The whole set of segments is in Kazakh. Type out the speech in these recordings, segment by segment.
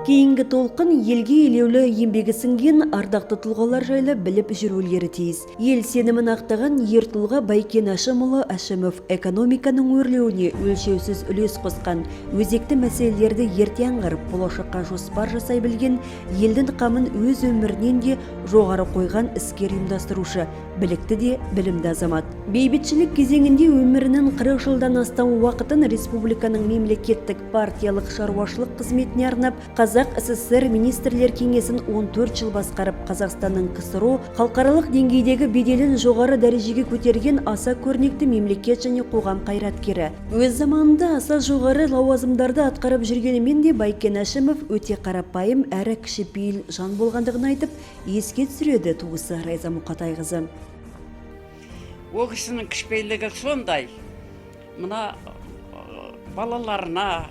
Кейінгі толқын елге елеулі еңбегі сіңген ардақты тұлғалар жайлы біліп жүрулері тиіс. Ел сенімін ақтаған ер тұлға Байкен Әшімұлы Әшімов экономиканың өрлеуіне өлшеусіз үлес қосқан, өзекті мәселелерді ерте аңғарып, болашаққа жоспар жасай білген, елдің қамын өз өмірінен де жоғары қойған іскер ұйымдастырушы, білікті де білімді азамат. Бейбітшілік кезеңінде өмірінің 40 жылдан астам уақытын республиканың мемлекеттік партиялық шаруашылық қызметіне арнап, Қазақ СССР министрлер кеңесін 14 жыл басқарып, Қазақстанның КСРО халықаралық деңгейдегі беделін жоғары дәрежеге көтерген аса көрнекті мемлекет және қоғам қайраткері. Өз заманында аса жоғары лауазымдарды атқарып жүргенімен де Байкен Әшімов өте қарапайым әрі кішіпейіл жан болғандығын айтып, еске түсіреді туысы Райза Мұқатайқызы. Ол кісінің кішіпейілігі сондай, мына балаларына,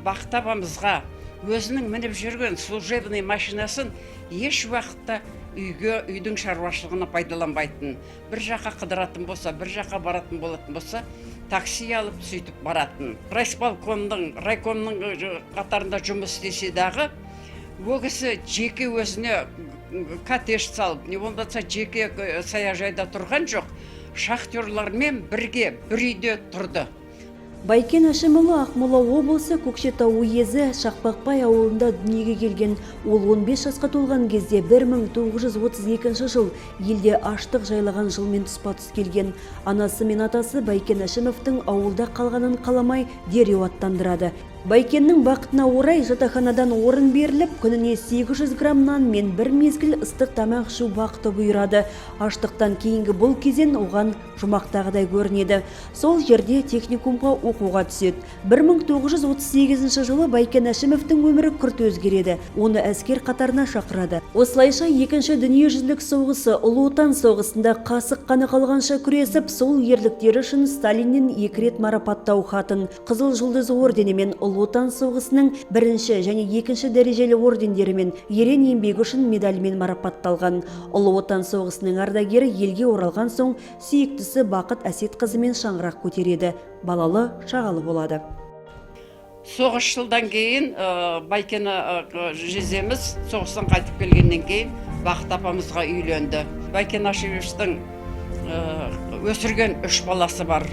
бақыт апамызға өзінің мініп жүрген служебный машинасын еш уақытта үйдің шаруашылығына пайдаланбайтын. Бір жаққа қыдыратын болса, бір жаққа баратын болатын болса, такси алып сөйтіп баратын. Райкомның қатарында жұмыс істесе дағы, ол кісі жеке өзіне коттедж салып, не болмаса жеке саяжайда тұрған жоқ, шахтерлармен бірге бір үйде тұрды. Байкен Әшімұлы Ақмола облысы Көкшетау уезі Шақпақбай ауылында дүниеге келген. Ол 15 жасқа толған кезде 1932 жыл елде аштық жайлаған жылмен тұспа-тұс келген. Анасы мен атасы Байкен Әшімовтың ауылда қалғанын қаламай дереу аттандырады. Байкеннің бақытына орай жатақханадан орын беріліп, күніне 800 грамм нан мен бір мезгіл ыстық тамақ ішу бақыты бұйырады. Аштықтан кейінгі бұл кезең оған жұмақтағыдай көрінеді. Сол жерде техникумға оқуға түседі. 1938 жылы Байкен Әшімовтің өмірі күрт өзгереді. Оны әскер қатарына шақырады. Осылайша екінші дүниежүзілік соғысы, Ұлы Отан соғысында қасық қаны қалғанша күресіп, сол ерліктері үшін Сталиннен 2 рет марапаттау хатын, Қызыл жұлдыз орденімен, Ұлы Отан соғысының 1-ші және 2-ші дәрежелі ордендерімен, ерен еңбегі үшін медальмен марапатталған. Ұлы Отан соғысының ардагері елге оралған соң сүйіктісі Бақыт Әсет қызымен шаңырақ көтереді. Балалы, шағалы болады. Соғыс жылдан кейін Байкен жеземіз соғыстан қайтып келгеннен кейін Бақыт апамызға үйленді. Байкен Әшімовтың өсірген 3 баласы бар.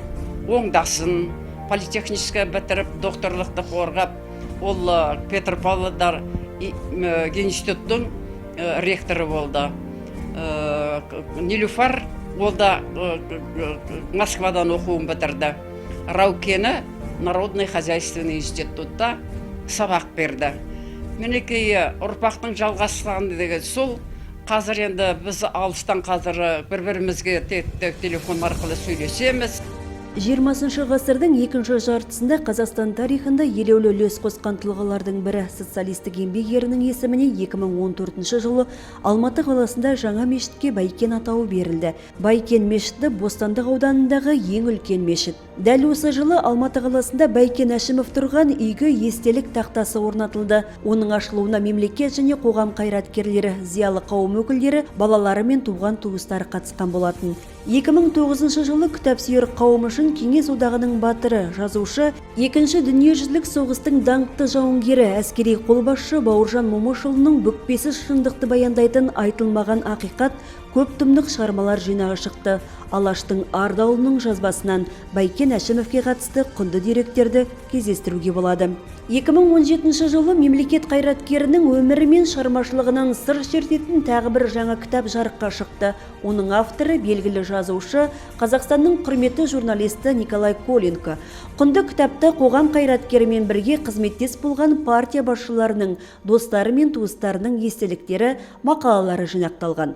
Оңдасын, политехническая бітіріп, докторлықты қорғап, ол Петропавлдар институттың ректоры болды. Нилюфар ол да Москвадан оқуын бітірді. Раукені Народный хозяйственный институтта сабақ берді. Мінекей ұрпақтың жалғастығын деген сол. Қазір енді біз алыстан қазір бір-бірімізге телефон арқылы сөйлесеміз. 20 ғасырдың екінші жартысында Қазақстан тарихында елеулі үлес қосқан тұлғалардың бірі социалистік еңбек ерінің есіміне 2014 жылы Алматы қаласында жаңа мешітке Байкен атауы берілді. Байкен мешіті Бостандық ауданындағы ең үлкен мешіт. Дәл осы жылы Алматы қаласында Байкен Әшімов тұрған үйге естелік тақтасы орнатылды. Оның ашылуына мемлекет және қоғам қайраткерлері, зиялы қауым өкілдері, балалары мен туған туыстары қатысқан болатын. 2009 жылы кітапсүйер қауым үшін Кеңес одағының батыры, жазушы, екінші дүниежүзілік соғыстың даңқты жауынгері, әскери қолбасшы Бауыржан Момышұлының бүкпесіз шындықты баяндайтын айтылмаған ақиқат көп томдық шығармалар жинағы шықты. Алаштың Ардауылының жазбасынан Байкен Әшімовке қатысты құнды деректерді кездестіруге болады. 2017 жылы мемлекет қайраткерінің өмірі мен шығармашылығынан сыр шертетін тағы бір жаңа кітап жарыққа шықты. Оның авторы белгілі жазушы, Қазақстанның құрметті журналисті Николай Коленко. Құнды кітапта қоғам қайраткерімен бірге қызметтес болған партия басшыларының, достары мен туыстарының естеліктері, мақалалары жинақталған.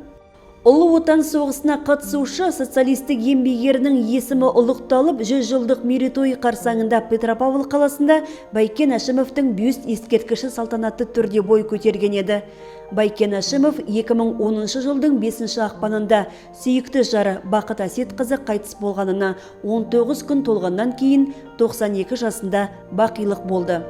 Ұлы Отан соғысына қатысушы социалистік еңбек ерінің есімі ұлықталып, 100 жылдық мерейтой қарсаңында Петропавл қаласында Байкен Әшімовтың бюст ескерткіші салтанатты түрде бой көтерген еді. Байкен Әшімов 2010 жылдың 5 ақпанында сүйікті жары Бақыт Әсет қызы қайтыс болғанына 19 күн толғаннан кейін 92 жасында бақилық болды.